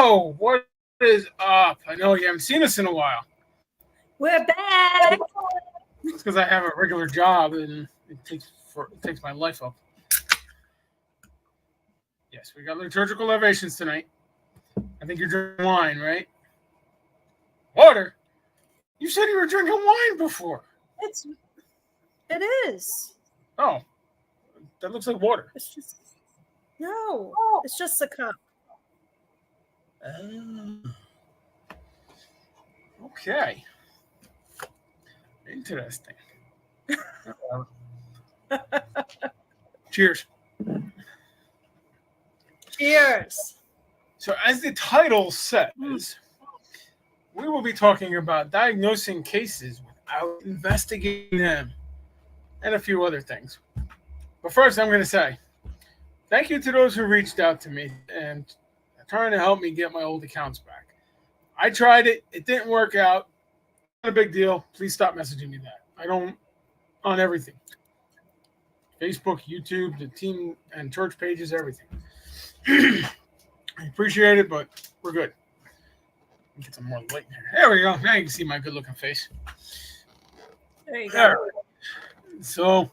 Yo, what is up? I know you haven't seen us in a while. We're back. It's because I have a regular job and it takes my life up. Yes, we got liturgical libations tonight. I think you're drinking wine, right? Water? You said you were drinking wine before. It is. Oh, that looks like water. It's just a cup. Okay. Interesting. Cheers. Cheers. So, as the title says, we will be talking about diagnosing cases without investigating them and a few other things. But first, I'm going to say thank you to those who reached out to me and are trying to help me get my old accounts back. I tried it. It didn't work out. Not a big deal. Please stop messaging me that. I don't on everything. Facebook, YouTube, the team and church pages, everything. I appreciate it, but we're good. Get some more light in here. There we go. Now you can see my good-looking face. There you go. Right. So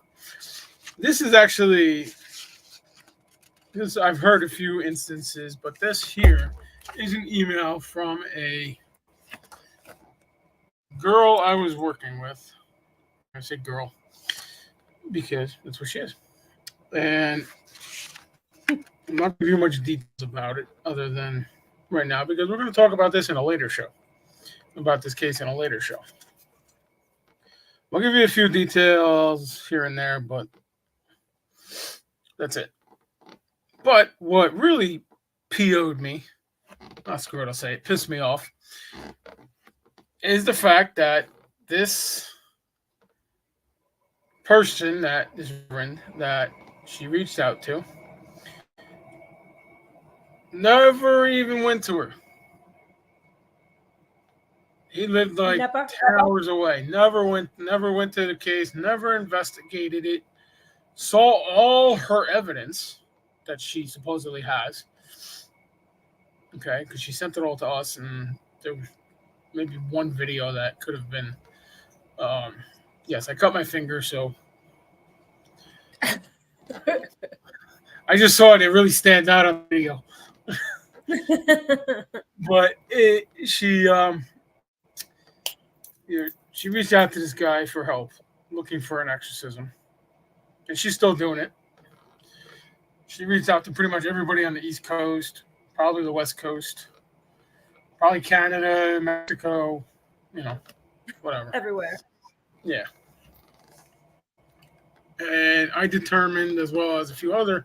this is actually, I've heard a few instances, but this here is an email from a girl I was working with. I say girl because that's what she is. And I'm not going to give you much details about it other than right now because we're going to talk about this in a later show. About this case in a later show. I'll give you a few details here and there, but that's it. But what really PO'd me, screw it, I'll say it, pissed me off, is the fact that this person that she reached out to never even went to her. He lived like 10 hours away. Never went to the case, never investigated it. Saw all her evidence that she supposedly has. Okay, because she sent it all to us, and there was maybe one video that could have been. Yes, I cut my finger, so I just saw it. It really stands out on the video. But she reached out to this guy for help, looking for an exorcism. And she's still doing it. She reached out to pretty much everybody on the East Coast, probably the West Coast, probably Canada, Mexico, whatever. Everywhere. Yeah. And I determined, as well as a few other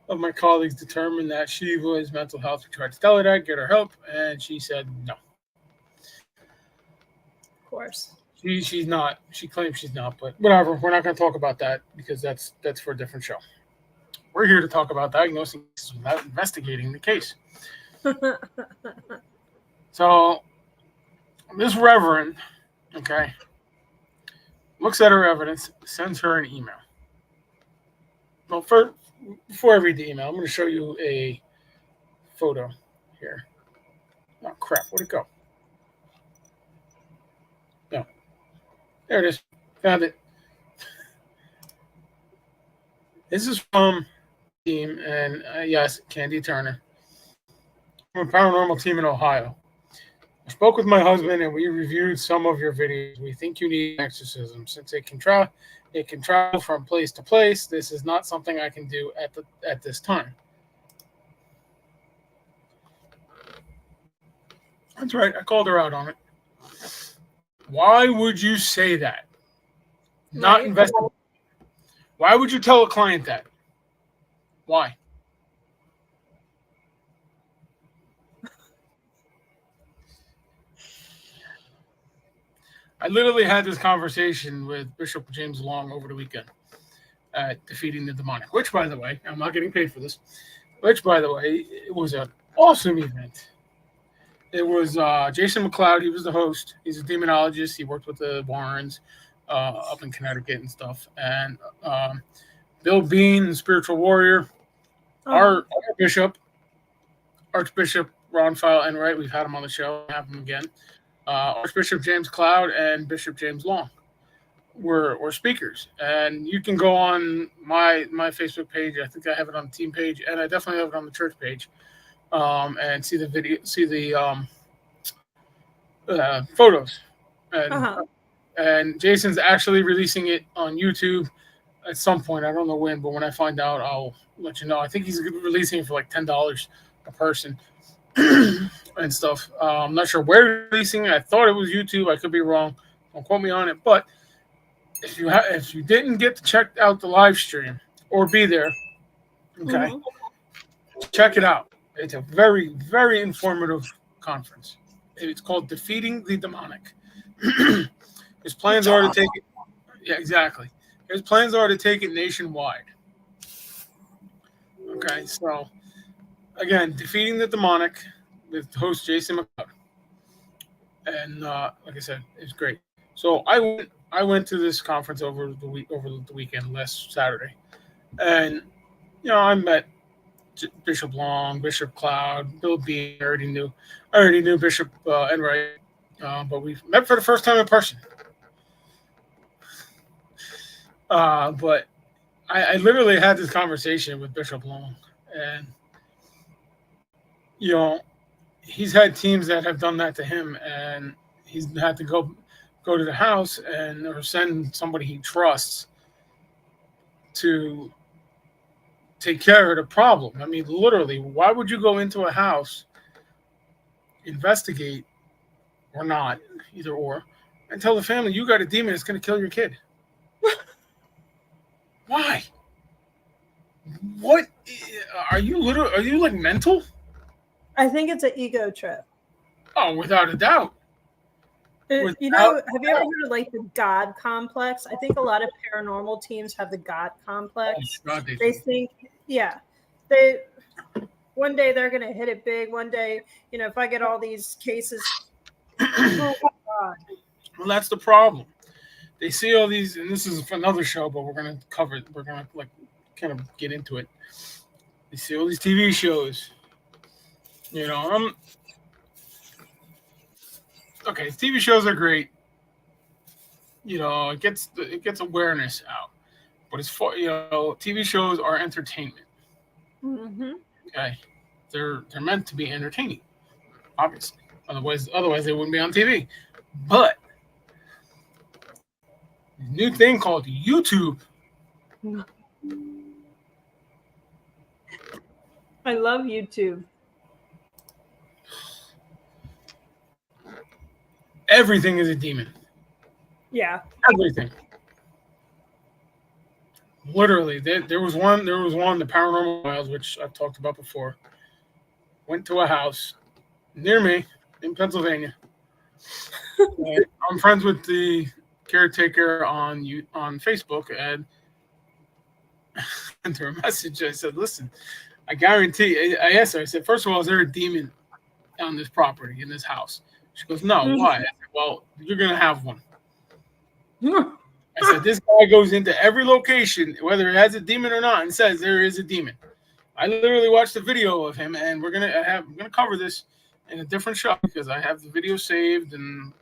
of my colleagues determined, that she was mental health. We tried to tell her that, get her help, and she said no. Of course. She's not. She claims she's not, but whatever. We're not going to talk about that because that's for a different show. We're here to talk about diagnosing cases without investigating the case. So this reverend, looks at her evidence, sends her an email. Well, before I read the email, I'm going to show you a photo here. Oh, crap. Where'd it go? No. There it is. Found it. This is from team, and yes, Candy Turner, from a paranormal team in Ohio. I spoke with my husband, and we reviewed some of your videos. We think you need an exorcism since it can travel from place to place. This is not something I can do at this time. That's right. I called her out on it. Why would you say that? Not investigate. Why would you tell a client that? Why? I literally had this conversation with Bishop James Long over the weekend at Defeating the Demonic, which, by the way, I'm not getting paid for this, which, by the way, it was an awesome event. It was Jason McLeod. He was the host. He's a demonologist. He worked with the Warrens up in Connecticut and stuff. And Bill Bean, the spiritual warrior, our bishop, Archbishop Ron File Enright. We've had him on the show. Have him again. Archbishop James Cloud and Bishop James Long were speakers, and you can go on my Facebook page. I think I have it on the team page, and I definitely have it on the church page, and see the video, see the photos, and Jason's actually releasing it on YouTube at some point. I don't know when, but when I find out, I'll let you know. I think he's releasing it for like $10 a person and stuff. I'm not sure where he's releasing it. I thought it was YouTube. I could be wrong. Don't quote me on it. But if you didn't get to check out the live stream or be there, okay, check it out. It's a very, very informative conference. It's called Defeating the Demonic. His plans are to take it. Yeah, exactly. His plans are to take it nationwide. Okay, so again, Defeating the Demonic with host Jason McLeod, and like I said, it's great. So I went to this conference over the weekend, last Saturday, and I met Bishop Long, Bishop Cloud, Bill Bean. I already knew Bishop Enright, but we met for the first time in person. But I literally had this conversation with Bishop Long, and he's had teams that have done that to him, and he's had to go to the house or send somebody he trusts to take care of the problem. I mean, literally, why would you go into a house, investigate or not, either or, and tell the family you got a demon that's going to kill your kid? Why? What are you like mental? I think it's an ego trip. Oh, without a doubt. Have you ever heard of like the God complex? I think a lot of paranormal teams have the God complex. Oh, God, they think, one day they're going to hit it big. One day, if I get all these cases, oh my God. Well, that's the problem. They see all these, and this is for another show, but we're going to cover it. We're going to kind of get into it. They see all these TV shows. Okay, TV shows are great. It gets awareness out, but it's for TV shows are entertainment. Mm-hmm. Okay, they're meant to be entertaining, obviously. Otherwise they wouldn't be on TV. But new thing called YouTube. I love YouTube. Everything is a demon. Yeah. Everything. Literally, there was one, the Paranormal Files, which I've talked about before. Went to a house near me in Pennsylvania. I'm friends with the caretaker on Facebook, and I sent her a message. I said, "Listen, I guarantee." I asked her. I said, "First of all, is there a demon on this property in this house?" She goes, "No, why?" I said, "Well, you're gonna have one." I said, "This guy goes into every location, whether it has a demon or not, and says there is a demon." I literally watched a video of him, and I'm gonna cover this in a different show because I have the video saved, and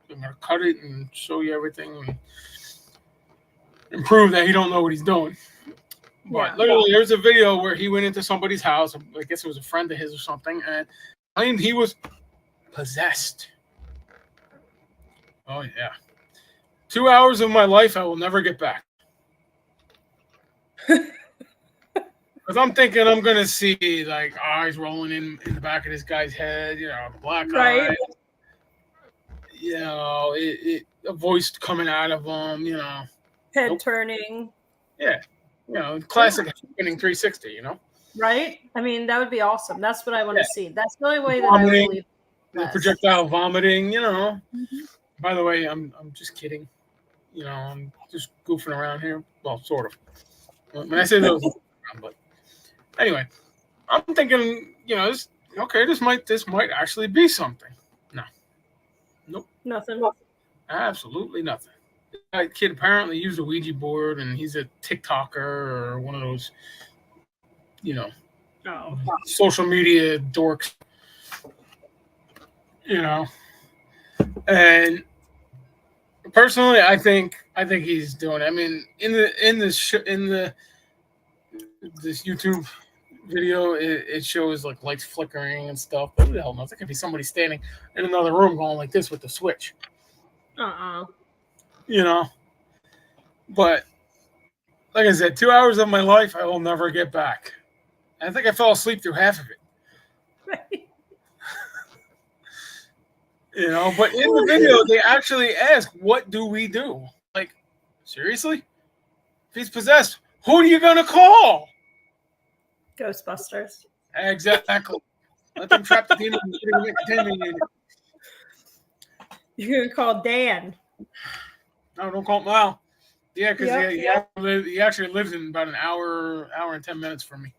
I'm gonna cut it and show you everything and prove that he don't know what he's doing. But literally, there's a video where he went into somebody's house. I guess it was a friend of his or something, and claimed he was possessed. Oh yeah. 2 hours of my life I will never get back. Because I'm thinking I'm going to see like eyes rolling in the back of this guy's head, black eyes. A voice coming out of him, Head turning. Yeah. Classic happening 360, Right? I mean, that would be awesome. That's what I want to see. That's the only way that I believe. Projectile vomiting, Mm-hmm. By the way, I'm just kidding. I'm just goofing around here. Well, sort of. When I say those, but anyway, I'm thinking, this might actually be something. No. Nope. Nothing. Absolutely nothing. That kid apparently used a Ouija board, and he's a TikToker or one of those, social media dorks. You know, and personally, I think he's doing it. I mean, in this YouTube video, it shows like lights flickering and stuff. But who the hell knows? It could be somebody standing in another room going like this with the switch. Uh-uh. You know, but like I said, 2 hours of my life I will never get back. I think I fell asleep through half of it. Right. You know, but in the video they actually ask, "What do we do?" Like, seriously? If he's possessed, who are you gonna call? Ghostbusters. Exactly. Let them trap the demon in the containment unit. You're gonna call Dan. No, don't call him now. Yeah, because Yep. he actually lives in about an hour and 10 minutes from me.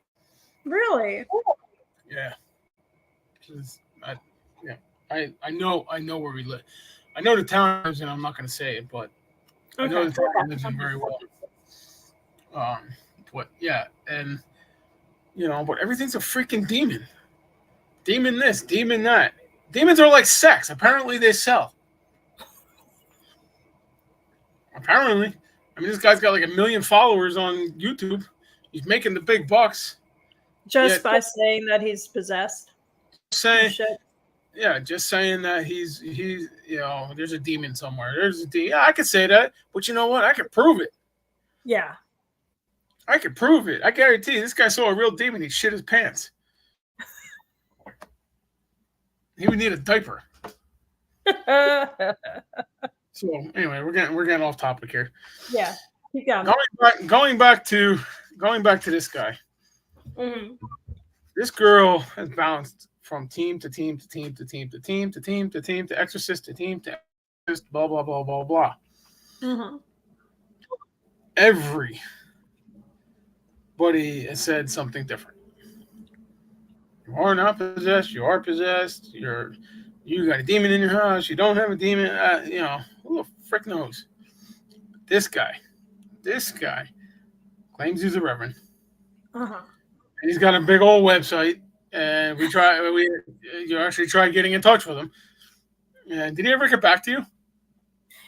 Really? Yeah. I know where we live. I know the town I lives in. I'm not going to say it, but I know the town I lives in very well. But yeah, and but everything's a freaking demon. Demon this, demon that. Demons are like sex. Apparently, they sell. Apparently, I mean, this guy's got like 1 million followers on YouTube. He's making the big bucks. Just by saying that he's possessed. Just saying that he's there's a demon somewhere. There's a demon. Yeah, I could say that, but you know what? I could prove it. Yeah. I could prove it. I guarantee you, this guy saw a real demon. He shit his pants. He would need a diaper. So anyway, we're getting off topic here. Yeah, keep going. Going back to this guy. Mm-hmm. This girl has bounced from team to team to team to team to team to team to team to exorcist to team to exorcist, blah blah blah blah blah. Mm-hmm. Everybody has said something different. You are not possessed. You are possessed. You got a demon in your house. You don't have a demon. Who the frick knows? This guy claims he's a reverend. Uh-huh. And he's got a big old website. And you actually tried getting in touch with him. And did he ever get back to you?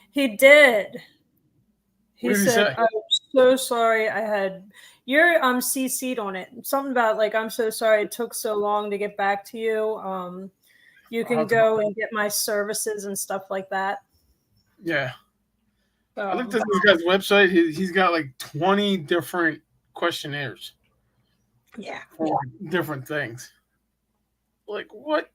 He did. He said, "I'm so sorry. You're CC'd on it. Something about like, I'm so sorry it took so long to get back to you. You can go and get my services and stuff like that." Yeah. I looked at this guy's website. He's got like 20 different questionnaires. Yeah. For different things. Like what?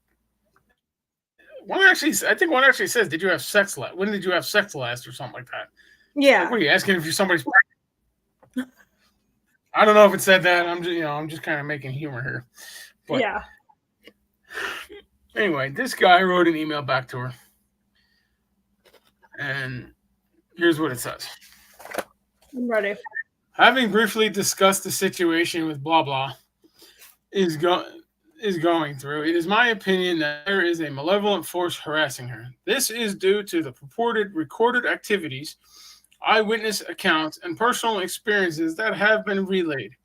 I think one actually says, "Did you have sex last? When did you have sex last?" or something like that. Yeah. Like, what are you asking if you're somebody's pregnant? I don't know if it said that. I'm just kind of making humor here. But yeah. Anyway, this guy wrote an email back to her, and here's what it says. I'm ready. Having briefly discussed the situation with blah blah is going through, it is my opinion that there is a malevolent force harassing her. This is due to the purported recorded activities, eyewitness accounts, and personal experiences that have been relayed.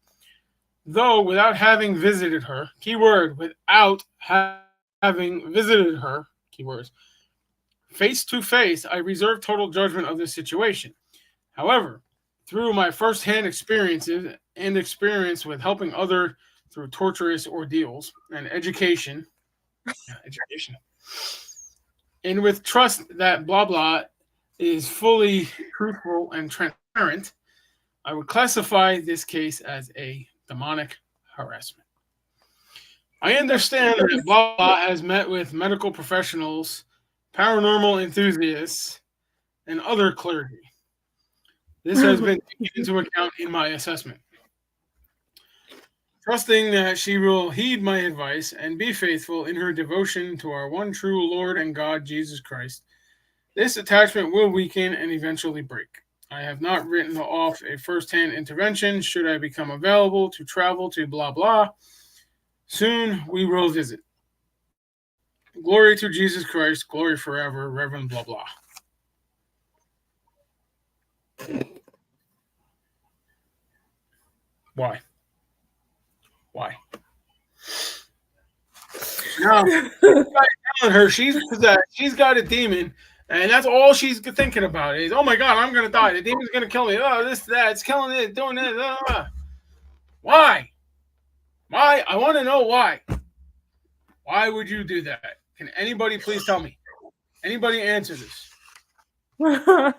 Though without having visited her, keyword, without having visited her, keywords, face to face, I reserve total judgment of this situation. However, through my firsthand experiences and experience with helping other through torturous ordeals and education, and with trust that blah blah is fully truthful and transparent, I would classify this case as a demonic harassment. I understand that blah blah has met with medical professionals, paranormal enthusiasts, and other clergy. This has been taken into account in my assessment. Trusting that she will heed my advice and be faithful in her devotion to our one true Lord and God, Jesus Christ, this attachment will weaken and eventually break. I have not written off a first-hand intervention should I become available to travel to blah blah. Soon we will visit. Glory to Jesus Christ, glory forever, Reverend blah blah. Why? No, telling her she's possessed. She's got a demon, and that's all she's thinking about is, oh my God, I'm gonna die. The demon's gonna kill me. Oh, this, that, it's killing it, doing this. Why? Why? I want to know why. Why would you do that? Can anybody please tell me? Anybody answer this? You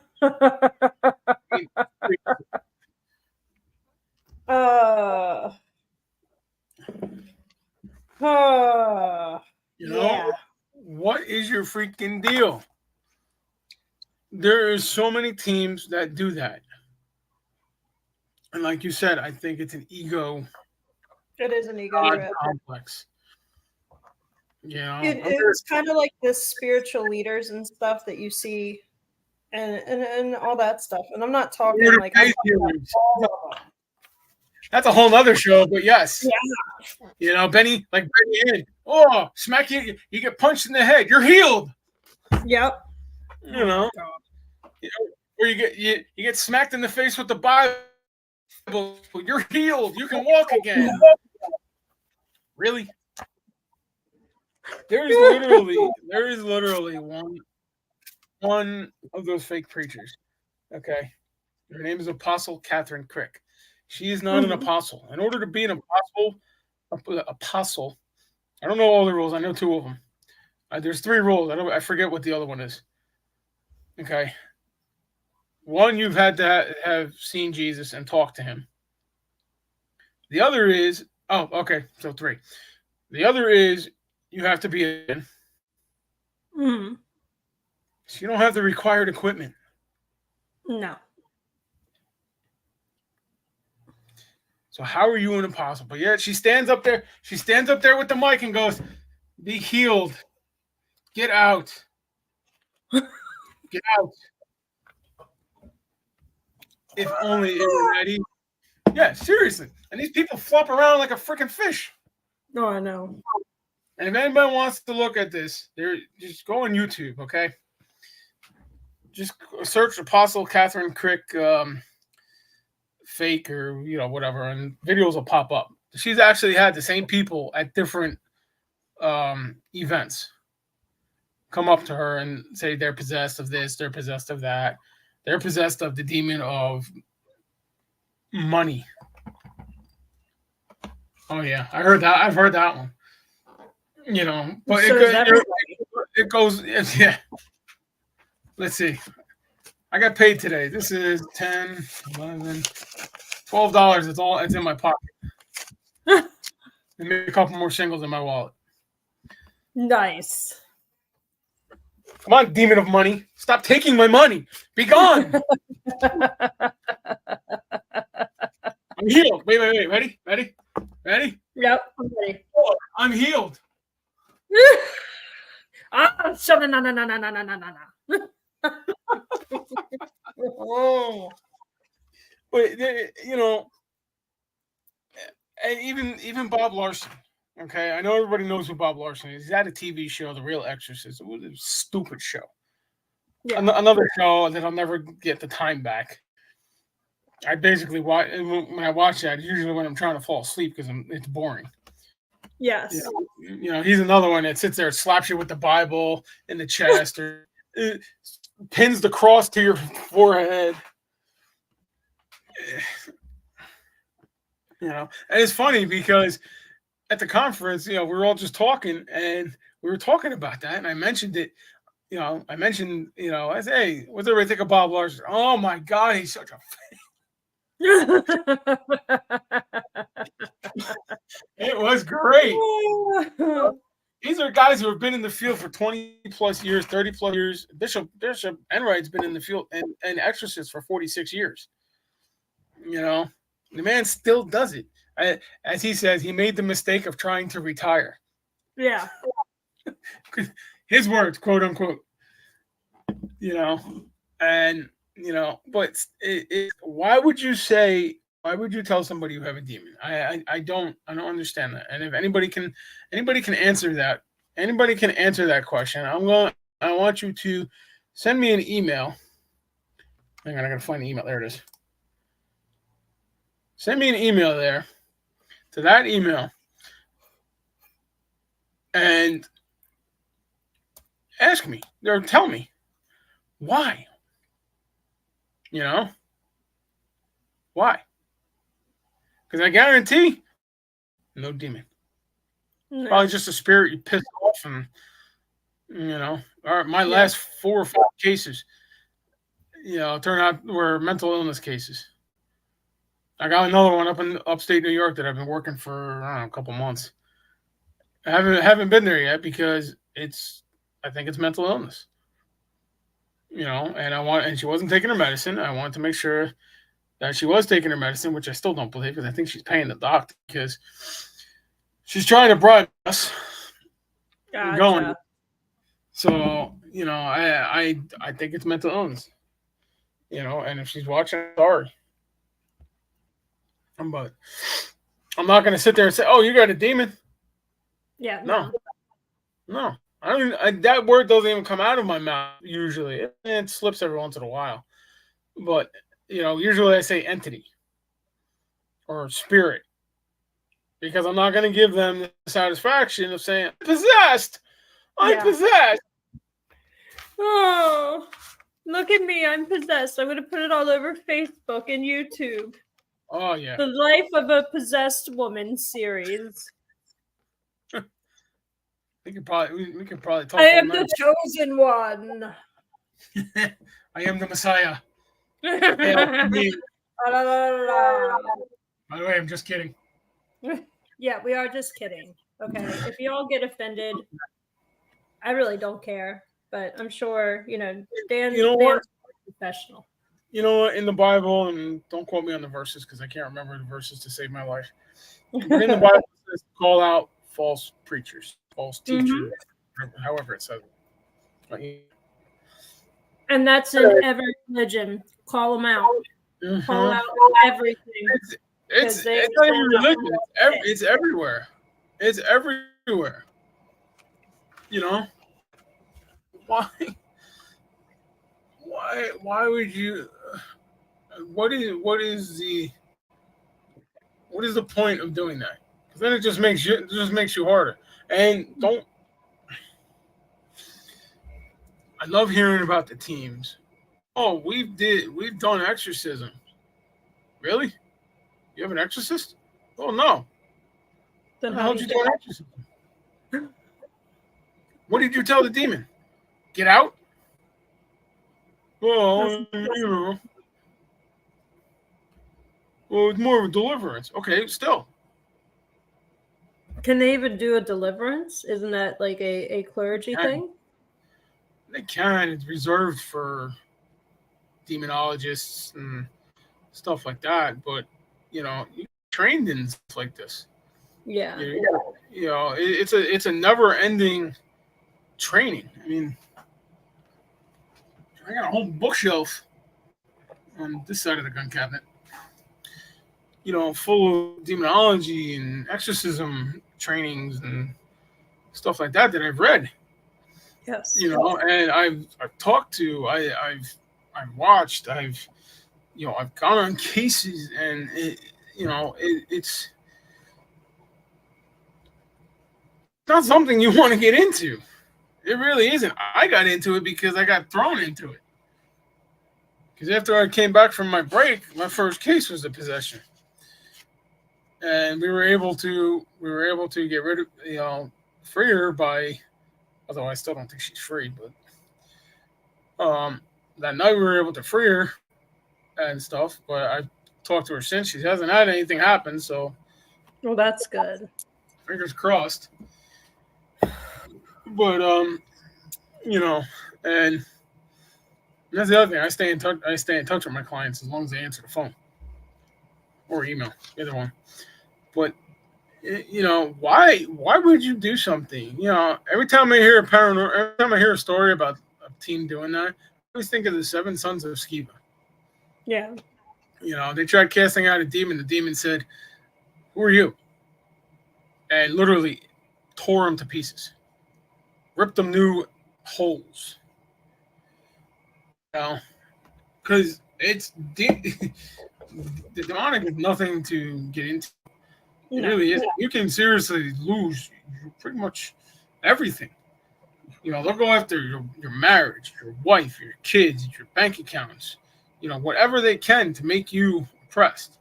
know, yeah. what is your freaking deal? There is so many teams that do that. And like you said, I think it's an ego It is an ego trip. complex. You know, It's kind of like the spiritual leaders and stuff that you see and all that stuff. And I'm not talking like I'm talking about all of them. That's a whole nother show, but yes. Yeah. You know, Benny Hill. Oh, smack you get punched in the head. You're healed. Yep. You know, or you get smacked in the face with the Bible. You're healed. You can walk again. Really? There is literally one of those fake preachers. Okay, her name is Apostle Catherine Crick. She is not an apostle. In order to be an apostle, I don't know all the rules. I know two of them. There's 3 rules. I forget what the other one is. Okay. One, you've had to have seen Jesus and talked to him. The other is, so 3. The other is you have to be in. Mm-hmm. So you don't have the required equipment. No. So how are you an apostle? But yet she stands up there with the mic and goes, be healed. Get out. Get out. If only it were that easy. Yeah, seriously. And these people flop around like a freaking fish. No, I know. And if anybody wants to look at this, just go on YouTube, okay? Just search Apostle Catherine Crick fake or whatever, and videos will pop up. She's actually had the same people at different events come up to her and say they're possessed of this, they're possessed of that, they're possessed of the demon of money. Oh yeah, I heard that. I've heard that one. But So it goes. Yeah. Let's see. I got paid today. This is $10, $11, $12. It's in my pocket. And maybe a couple more shingles in my wallet. Nice. Come on, demon of money. Stop taking my money. Be gone. I'm healed. Wait. Ready? Yep, I'm ready. Oh, I'm healed. No. Oh. But and even Bob Larson. Okay, I know everybody knows who Bob Larson is. He's had a TV show, The Real Exorcist. It was a stupid show. Yeah. Another show that I'll never get the time back. I basically watch when I watch that. Usually when I'm trying to fall asleep because it's boring. Yes. He's another one that sits there and slaps you with the Bible in the chest or pins the cross to your forehead. And it's funny because at the conference, we were all just talking and we were talking about that. And I mentioned it, I said, hey, what do everybody think of Bob Larson? Oh my God, he's such a It was great. These are guys who have been in the field for 20 plus years, 30 plus years. Bishop Enright's been in the field and exorcist for 46 years. The man still does it. As he says, he made the mistake of trying to retire. Yeah. His words, quote unquote. But why would you tell somebody you have a demon? I don't understand that. And if anybody can answer that, question, I want you to send me an email. Hang on, I gotta find the email. There it is. Send me an email there. To that email, and ask me or tell me why. You know, why? Because I guarantee no demon. No. Probably just a spirit you pissed off, and All right, my Yeah. last 4 or 5 cases, turned out were mental illness cases. I got another one up in upstate New York that I've been working for, I don't know, a couple months. I haven't been there yet because I think it's mental illness. And she wasn't taking her medicine. I wanted to make sure that she was taking her medicine, which I still don't believe because I think she's paying the doctor because she's trying to bribe us. Gotcha. Going. So, I think it's mental illness. And if she's watching, I'm sorry. But I'm not going to sit there and say, "Oh, you got a demon." Yeah. No. I don't even, that word doesn't even come out of my mouth usually. It slips every once in a while. But, usually I say entity or spirit because I'm not going to give them the satisfaction of saying, "Possessed. I'm possessed." Oh, look at me. I'm possessed. I'm going to put it all over Facebook and YouTube. Oh, yeah. The Life of a Possessed Woman series. We could probably talk. I am the chosen one. I am the Messiah. Hail to me. By the way, I'm just kidding. Yeah, we are just kidding. Okay, if you all get offended, I really don't care. But I'm sure, Dan's professional. You know what? In the Bible, and don't quote me on the verses because I can't remember the verses to save my life. But in the Bible, it says call out false preachers, false teachers, however it says it. And that's in every religion. Call them out. Call out everything. It's not even religion. It's everywhere. It's everywhere. Why would you? What is the point of doing that? Because then it just makes you harder. And don't. I love hearing about the teams. Oh, we've done exorcism. Really? You have an exorcist? Oh no. Then how did you do an exorcism? What did you tell the demon? Get out? Well, well, it's more of a deliverance. Okay, still. Can they even do a deliverance? Isn't that like a clergy thing? They can. It's reserved for demonologists and stuff like that. But, you trained in stuff like this. Yeah. It's a never-ending training. I mean, I got a whole bookshelf on this side of the gun cabinet, full of demonology and exorcism trainings and stuff like that I've read. Yes. And I've talked to, I've watched, I've gone on cases, and it's not something you want to get into. It really isn't. I got into it because I got thrown into it. Because after I came back from my break, my first case was a possession, and we were able to get rid of free her by, although I still don't think she's free, but that night we were able to free her and stuff. But I talked to her since. She hasn't had anything happen, so well, that's good. Fingers crossed. But and that's the other thing. I stay in touch with my clients as long as they answer the phone or email, either one. But why would you do something? Every time I hear a story about a team doing that, I always think of the 7 sons of Sceva. Yeah. They tried casting out a demon. The demon said, "Who are you?" And literally tore them to pieces, ripped them new holes. Because the demonic is nothing to get into. It really is. You can seriously lose pretty much everything. They'll go after your marriage, your wife, your kids, your bank accounts, whatever they can to make you oppressed.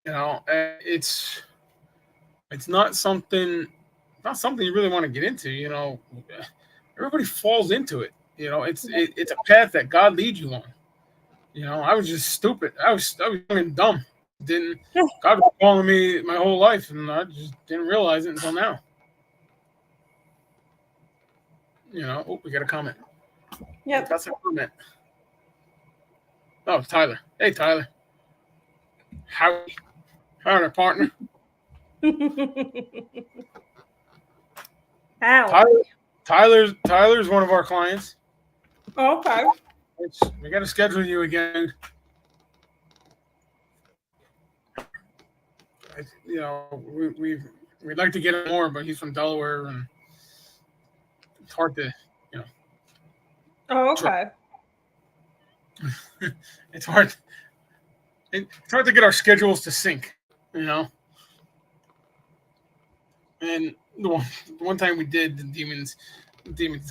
And it's not something you really want to get into. Everybody falls into it. It's a path that God leads you on. I was just stupid. I was young and dumb. Didn't God was calling me my whole life, and I just didn't realize it until now. Oh, we got a comment. Yep. That's a comment. Oh, Tyler. Hey, Tyler. Howdy, partner. How? Tyler's one of our clients. Okay. We got to schedule you again. We'd like to get him more, but he's from Delaware, and it's hard to, Oh, okay. It's hard. It's hard to get our schedules to sync, And the one time we did, the demons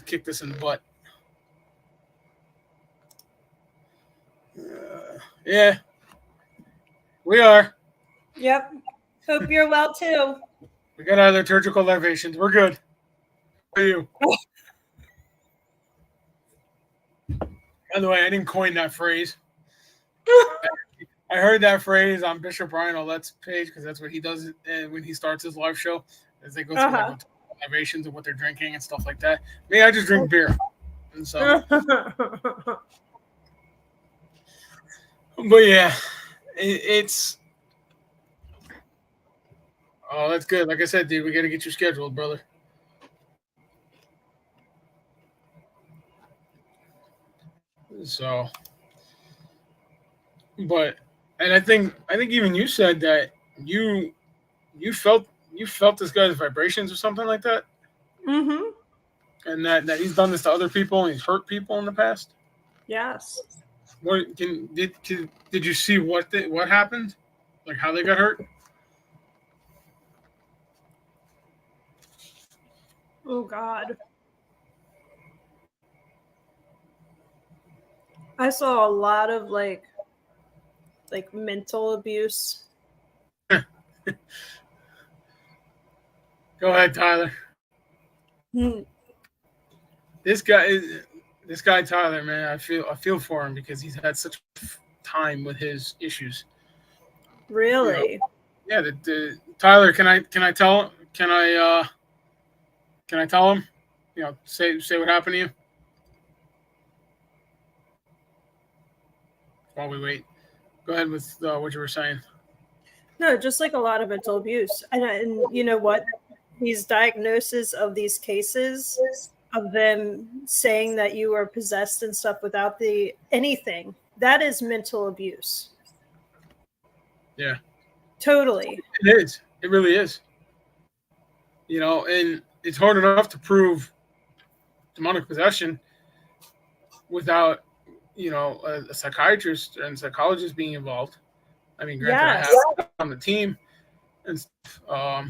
kicked us in the butt. Yeah, we are. Yep. Hope you're well too. We got our liturgical libations. We're good. How are you? By the way, I didn't coin that phrase. I heard that phrase on Bishop Brian Ouellette's page because that's what he does when he starts his live show. As they go through libations and what they're drinking and stuff like that. Me, I just drink beer, and so. But yeah, it's. Oh, that's good. Like I said, dude, we got to get you scheduled, brother. So, and I think even you said that you felt this guy's vibrations or something like that. Mm-hmm. And that he's done this to other people and he's hurt people in the past. Yes. Did you see what happened? Like how they got hurt? Oh God. I saw a lot of like mental abuse. Go ahead, Tyler. This guy Tyler, man, I feel for him because he's had such time with his issues. Really? Yeah. Tyler, can I tell him? Say what happened to you while we wait. Go ahead with what you were saying. No, just like a lot of mental abuse, and you know what? These diagnoses of these cases of them saying that you were possessed and stuff without anything, that is mental abuse. Yeah. Totally. It is. It really is. And it's hard enough to prove demonic possession without, a psychiatrist and psychologist being involved. I mean, granted, yes. I have on the team and stuff.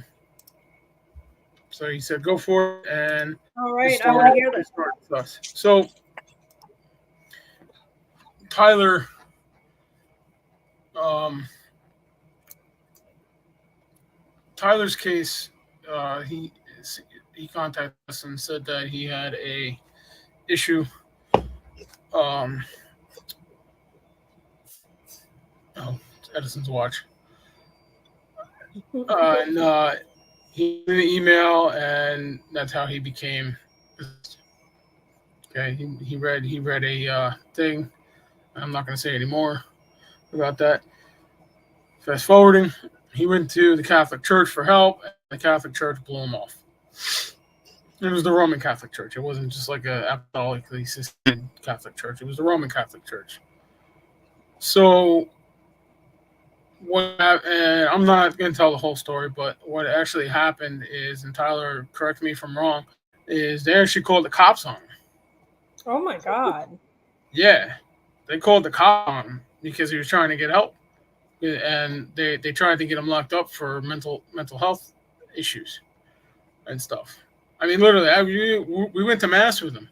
So he said, go for it. And all right, I want to hear this. So Tyler, Tyler's case, he contacted us and said that he had a issue. It's Edison's watch. And he did an email, and that's how he became. Okay, he read a thing. I'm not going to say any more about that. Fast forwarding, he went to the Catholic Church for help, and the Catholic Church blew him off. It was the Roman Catholic Church. It wasn't just like a apostolically systematic Catholic Church. It was the Roman Catholic Church. So, and I'm not going to tell the whole story, but what actually happened is, and Tyler, correct me if I'm wrong, is they actually called the cops on him. Oh my God. Yeah, they called the cops on him because he was trying to get help, and they tried to get him locked up for mental health issues. and stuff. I mean, literally, we went to mass with him.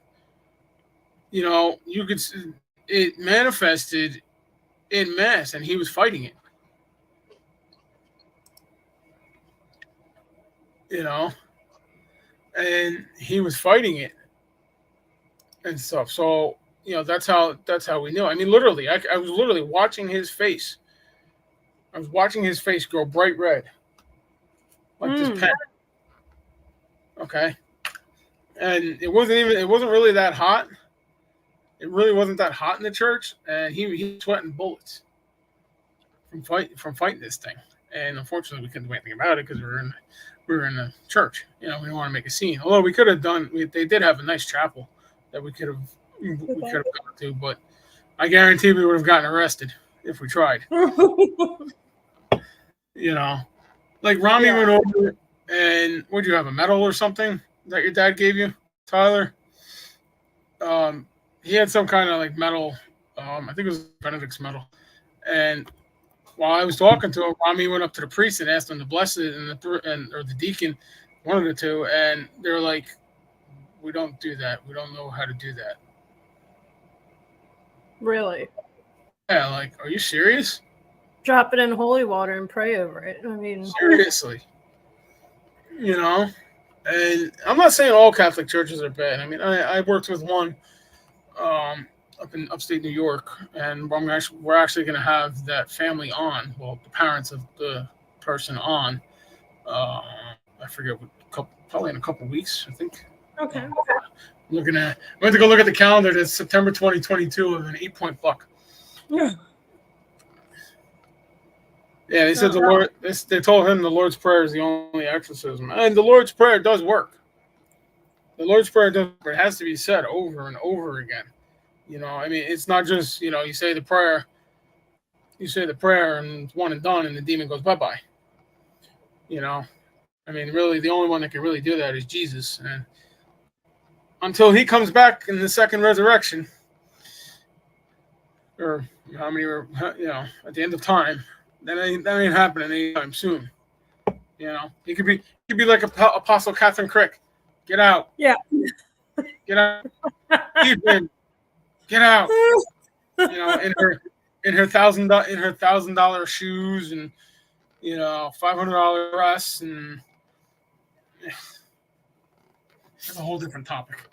You know, you could it manifested in mass, and he was fighting it. You know, and he was fighting it and stuff. So that's how we knew. I mean, literally, I was literally watching his face. I was watching his face go bright red, like this pen. Okay, and it wasn't really that hot. It really wasn't that hot in the church, and he was sweating bullets from fighting this thing. And unfortunately, we couldn't do anything about it because we were in the church. You know, we didn't want to make a scene. Although we could have done. They did have a nice chapel that we could have gone to, but I guarantee we would have gotten arrested if we tried. You know, like Rami went over, and would you have a medal or something that your dad gave you, Tyler? He had some kind of like medal. I think it was Benedict's medal. And while I was talking to him, Rami went up to the priest and asked him to bless it, or the deacon, one of the two, and they were like, "We don't do that. We don't know how to do that." Really? Yeah, like, are you serious? Drop it in holy water and pray over it. I mean, seriously. You know, and I'm not saying all Catholic churches are bad. I mean, I worked with one up in upstate New York, and we're actually going to have that family on. Well, the parents of the person on. I forget probably in a couple weeks, I think. Okay. I'm going to go look at the calendar. It's September 2022 of an 8-point buck. Yeah. Yeah, they said the Lord. They told him the Lord's Prayer is the only exorcism, and the Lord's Prayer does work. The Lord's Prayer does, but it has to be said over and over again. You know, I mean, it's not just you say the prayer, and it's one and done, and the demon goes bye-bye. You know, I mean, really, the only one that can really do that is Jesus, and until he comes back in the second resurrection, or how many were, at the end of time. That ain't happening anytime soon. You know, he could be like Apostle Catherine Crick. Get out. Yeah. Get out. Get out. You know, in her $1,000 shoes, and $500 dress, and that's a whole different topic.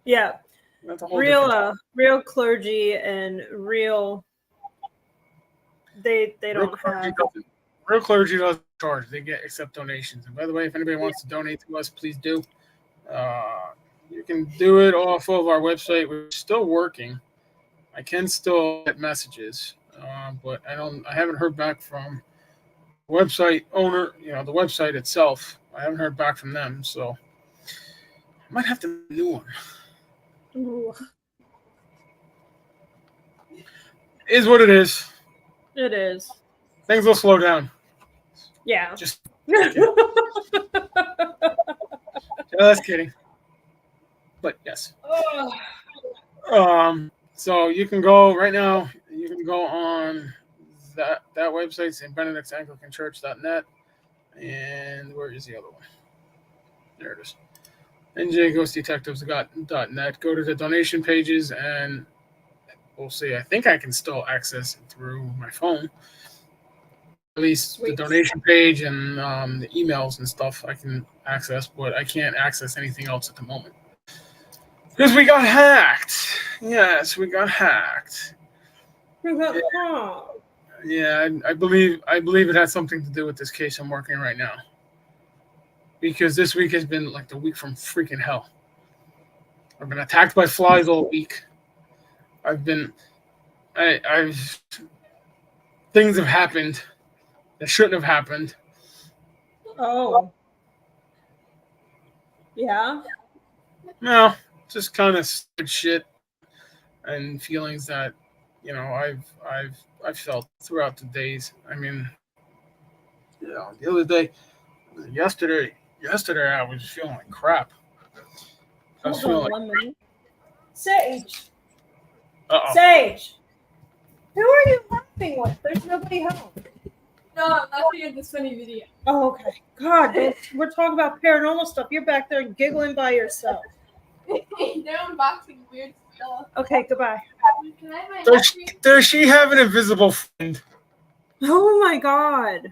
Yeah. That's a whole real clergy and real. They don't have. Real clergy doesn't charge. They accept donations. And by the way, if anybody wants to donate to us, please do. You can do it off of our website. We're still working. I can still get messages, but I haven't heard back from the website owner. The website itself. I haven't heard back from them, so I might have to do a new one. Ooh. Is what it is. It is. Things will slow down. Yeah. Just kidding. But yes. So you can go right now. You can go on that website, St. Benedict's Anglican Church.net. And where is the other one? There it is. NJGhostDetectives.net. Go to the donation pages, and we'll see. I think I can still access it through my phone. At least Sweet. The donation page and the emails and stuff I can access, but I can't access anything else at the moment. Because we got hacked. Yes, we got hacked. Yeah, I believe it has something to do with this case I'm working right now. Because this week has been like the week from freaking hell. I've been attacked by flies all week. Things have happened that shouldn't have happened. Oh. Yeah? No, just kind of shit and feelings that, I've felt throughout the days. I mean, the other day, yesterday I was feeling like crap. Sage. Uh-oh. Sage. Who are you laughing with? There's nobody home. No, I'm laughing at this funny video. Oh, okay. God, we're talking about paranormal stuff. You're back there giggling by yourself. They're unboxing weird stuff. Okay, goodbye. Can I have my history? Does she have an invisible friend? Oh my God.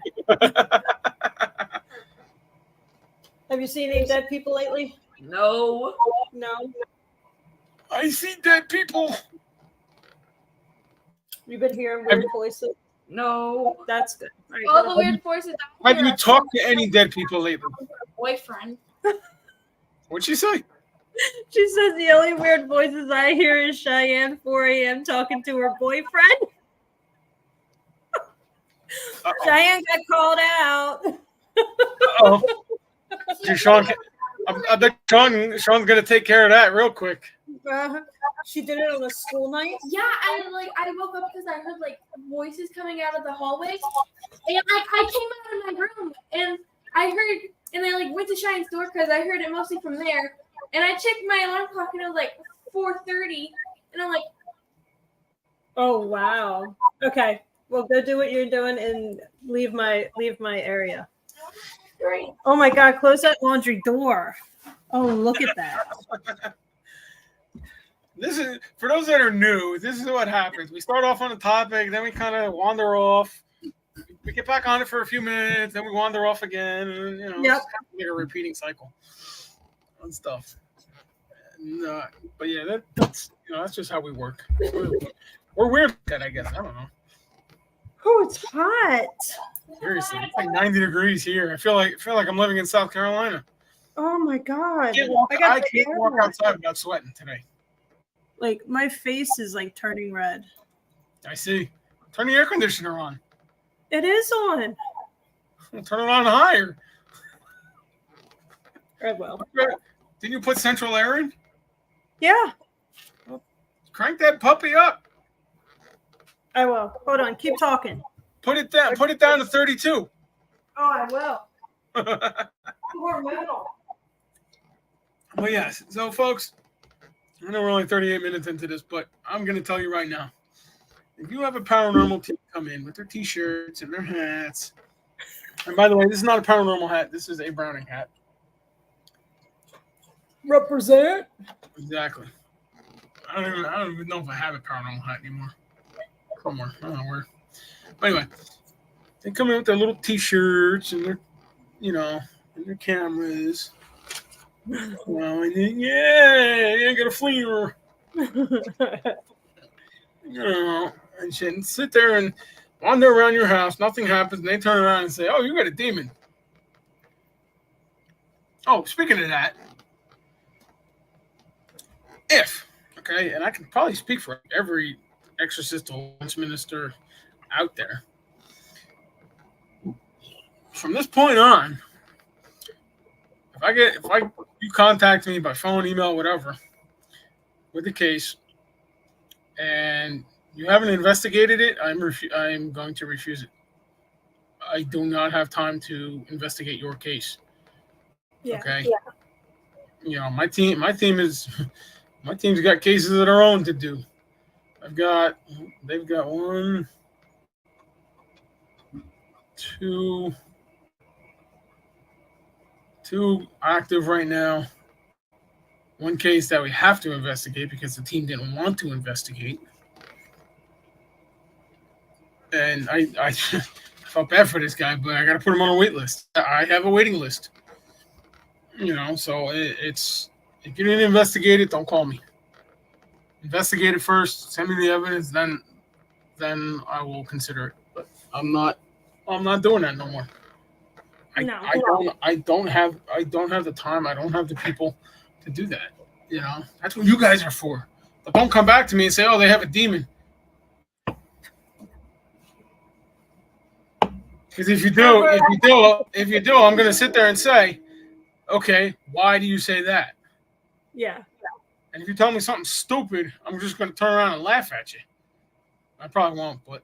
Have you seen any dead people lately? No. No. I see dead people. You've been hearing weird voices? No. That's good. All right, All go the ahead. weird voices. Have you talked to any dead people lately? Boyfriend. What'd she say? She says the only weird voices I hear is Cheyenne 4 a.m. talking to her boyfriend. Uh-oh. Cheyenne got called out. Uh-oh. Sean, I bet Sean's gonna take care of that real quick. She did it on a school night. Yeah, I woke up because I heard like voices coming out of the hallway, and I came out of my room and I heard, and I like went to Cheyenne's door because I heard it mostly from there, and I checked my alarm clock and it was like 4:30, and I'm like, oh wow. Okay, well go do what you're doing and leave my area. great. Oh my God, close that laundry door. Oh, look at that. This is for those that are new. This is what happens. We start off on a topic, then we kind of wander off. We get back on it for a few minutes, then we wander off again, and Yep. it's kind of like a repeating cycle on stuff. And, but yeah, that's that's just how we work. We're weird at that, I guess. I don't know. Oh, it's hot. Seriously, it's like 90 degrees here. I feel like I'm living in South Carolina. Oh my God. I can't walk outside without sweating today. Like my face is like turning red. I see. Turn the air conditioner on. It is on. Turn it on higher. I will. Didn't you put central air in? Yeah, Crank that puppy up. I will. Hold on. Keep talking. Put it down. Put it down to 32. Oh, I will. Hormonal. Well, yes. So, folks, I know we're only 38 minutes into this, but I'm going to tell you right now. If you have a paranormal team come in with their T-shirts and their hats, and by the way, this is not a paranormal hat. This is a Browning hat. Represent. Exactly. I don't even know if I have a paranormal hat anymore. Somewhere. I don't know where. But anyway, they come in with their little T-shirts and their, and their cameras. Well, and then, I got a fleer. And shit, and sit there and wander around your house. Nothing happens, and they turn around and say, "Oh, you got a demon." Oh, speaking of that, and I can probably speak for every exorcist or witch minister out there. From this point on, if you contact me by phone, email, whatever, with the case, and you haven't investigated it, I'm going to refuse it. I do not have time to investigate your case. Yeah. Okay. Yeah. My team's got cases of their own to do. They've got 1, 2 active right now. One case that we have to investigate because the team didn't want to investigate. And I felt bad for this guy, but I got to put him on a wait list. I have a waiting list. So it's, if you didn't investigate it, don't call me. Investigate it first. Send me the evidence, then I will consider it. But I'm not doing that no more. I don't have the time. I don't have the people to do that. That's what you guys are for. But don't come back to me and say, "Oh, they have a demon." Because if you do, I'm going to sit there and say, "Okay, why do you say that?" Yeah. And if you tell me something stupid, I'm just going to turn around and laugh at you. I probably won't, but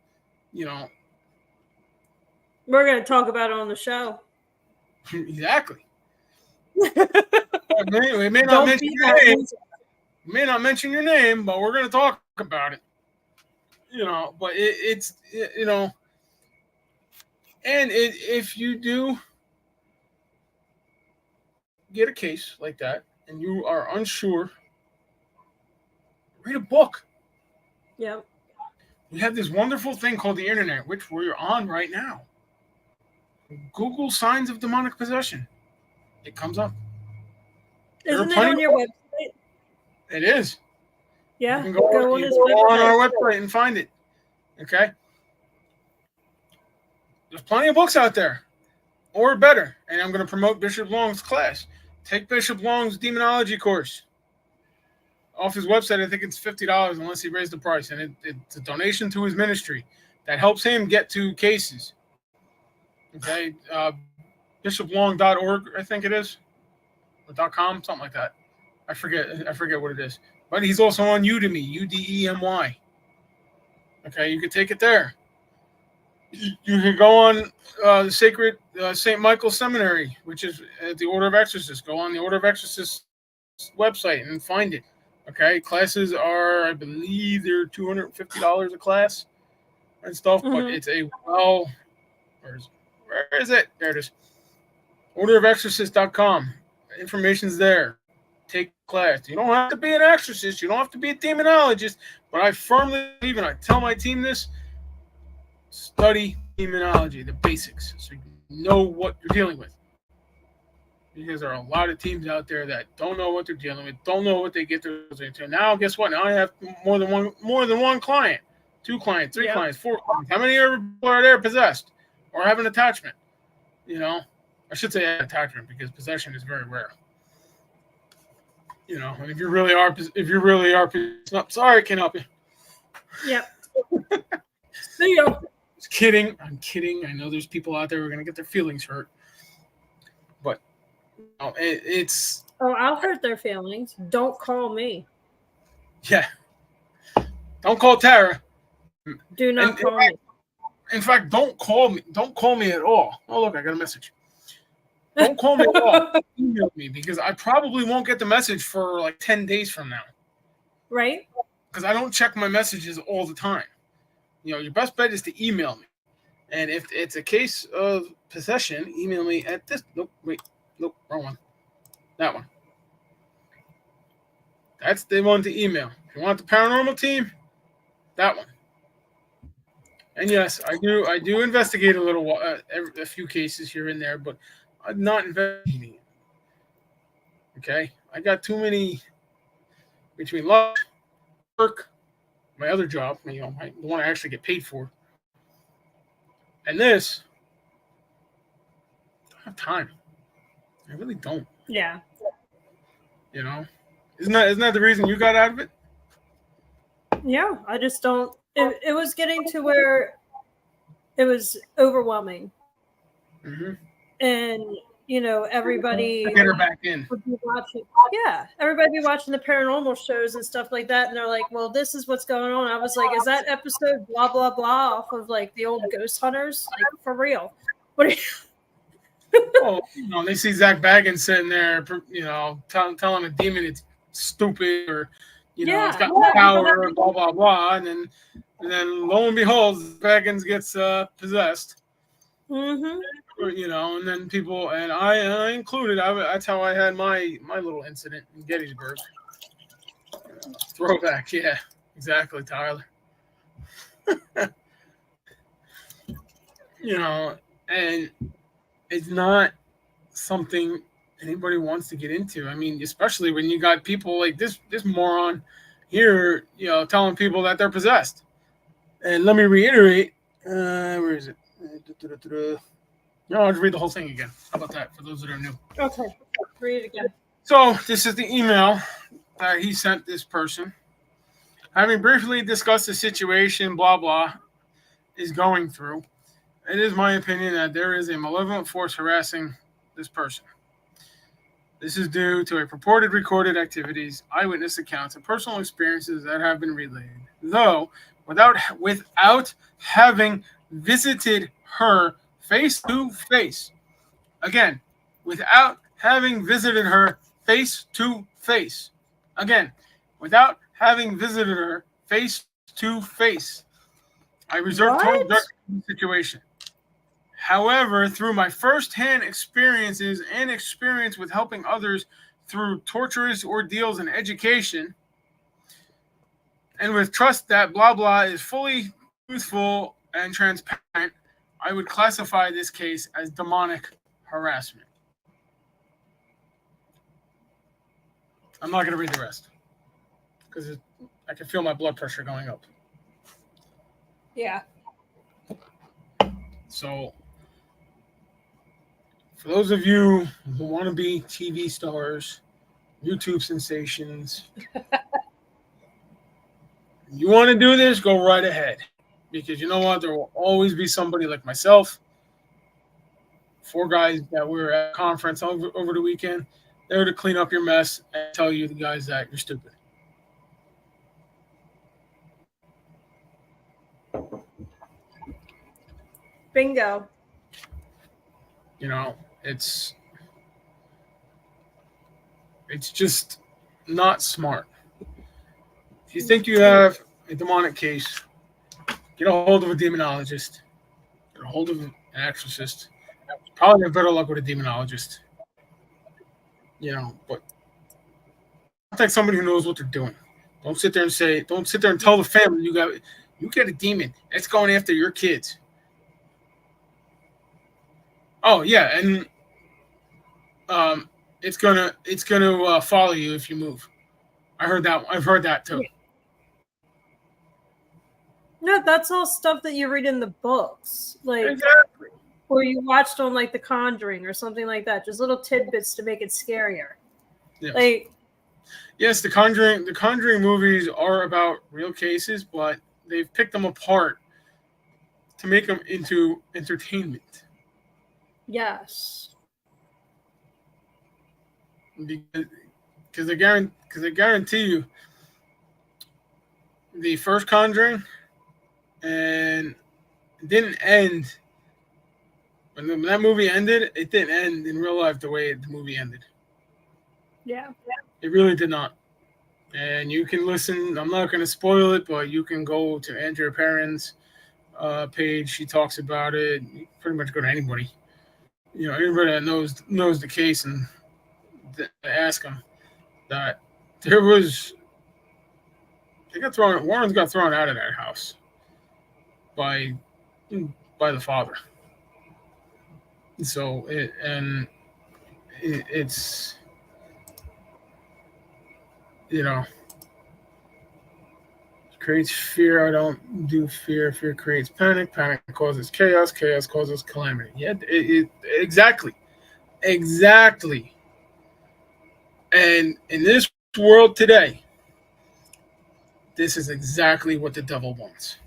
We're going to talk about it on the show. Exactly. We may not mention your name. We may not mention your name, but we're going to talk about it. But it's And if you do get a case like that and you are unsure, read a book. Yep. We have this wonderful thing called the internet, which we're on right now. Google signs of demonic possession. It comes up. Isn't it on your website? It is. Yeah. You can go on his on our website. website and find it. Okay? There's plenty of books out there. Or better. And I'm going to promote Bishop Long's class. Take Bishop Long's demonology course. Off his website, I think it's $50 unless he raised the price. And it's a donation to his ministry that helps him get to cases. Okay? bishoplong.org, I think it is. Or .com, something like that. I forget what it is. But he's also on Udemy, Udemy. Okay, you can take it there. You can go on the Sacred St. Michael Seminary, which is at the Order of Exorcists. Go on the Order of Exorcists website and find it. Okay, classes are, I believe, they're $250 a class and stuff, but it's a where is it? There it is. orderofexorcists.com. Information's there. Take class. You don't have to be an exorcist. You don't have to be a demonologist. But I firmly believe, and I tell my team this, study demonology, the basics, so you know what you're dealing with. Because there are a lot of teams out there that don't know what they're dealing with, don't know what they get themselves into. Now, guess what? Now I have more than one client, 2 clients, 3 clients, 4 clients. How many people are there possessed or have an attachment? You know, I should say attachment because possession is very rare. You know, and if you really are, sorry, I can't help you. Yep. There you go. I'm kidding. I know there's people out there who are going to get their feelings hurt. But it's... Oh, I'll hurt their feelings. Don't call me. Yeah. Don't call Tara. Do not call me. In fact, don't call me. Don't call me at all. Oh, look, I got a message. Don't call me at all. Email me because I probably won't get the message for like 10 days from now. Right. Because I don't check my messages all the time. You know, your best bet is to email me. And if it's a case of possession, email me at this. Nope, wrong one. That one. That's the one to email. If you want the paranormal team, that one. And yes, I do investigate a little, a few cases here and there, but I'm not investigating it. Okay? I got too many between work, my other job, the one I actually get paid for, and this. I don't have time. I really don't. Yeah. You know? Isn't that the reason you got out of it? Yeah, I just don't. It was getting to where it was overwhelming. Mm-hmm. And, everybody Get her back in. would be watching. Yeah, everybody be watching the paranormal shows and stuff like that. And they're like, well, this is what's going on. I was like, is that episode blah, blah, blah off of like the old Ghost Hunters? Like, for real. What are you? Well, they see Zach Baggins sitting there, telling a demon it's stupid or, it's got power and blah, blah, blah. And then lo and behold, Baggins gets possessed. Mm-hmm. And then people, and I included, that's how I had my little incident in Gettysburg. Throwback, yeah, exactly, Tyler. And it's not something anybody wants to get into. I mean, especially when you got people like this moron here, telling people that they're possessed. And let me reiterate, where is it? No, I'll just read the whole thing again. How about that for those that are new? Okay, read it again. So this is the email that he sent this person. Having briefly discussed the situation, blah, blah, is going through, it is my opinion that there is a malevolent force harassing this person. This is due to a purported recorded activities, eyewitness accounts, and personal experiences that have been relayed. Though, without having visited her face to face. Again, without having visited her face to face. Again, without having visited her face to face. I reserve total judgment in the situation. However, through my firsthand experiences and experience with helping others through torturous ordeals and education, and with trust that blah blah is fully truthful and transparent, I would classify this case as demonic harassment. I'm not going to read the rest because I can feel my blood pressure going up. Yeah. So, for those of you who want to be TV stars, YouTube sensations, you want to do this, go right ahead. Because you know what? There will always be somebody like myself, 4 guys that were at a conference over the weekend, there to clean up your mess and tell you, the guys, that you're stupid. Bingo. You know, it's just not smart. If you think you have a demonic case, get a hold of a demonologist, get a hold of an exorcist. Probably have better luck with a demonologist. You know, but contact somebody who knows what they're doing. Don't sit there and tell the family you get a demon that's going after your kids. Oh yeah, and it's gonna follow you if you move. I've heard that too. No, that's all stuff that you read in the books, like Exactly. or you watched on like The Conjuring or something like that. Just little tidbits to make it scarier. Yes. Like, yes, the Conjuring movies are about real cases, but they've picked them apart to make them into entertainment. yes. Because I guarantee you, the first Conjuring, and it didn't end when that movie ended. It didn't end in real life the way the movie ended. Yeah. It really did not. And you can listen. I'm not going to spoil it, but you can go to Andrea Perrin's page. She talks about it. You can pretty much go to anybody. You know, anybody that knows the case and ask them that there was. Warren's got thrown out of that house by the father. So it's you know, creates fear. I don't do fear. Fear creates panic. Panic causes chaos. Chaos causes calamity. Yeah, exactly. And in this world today, this is exactly what the devil wants.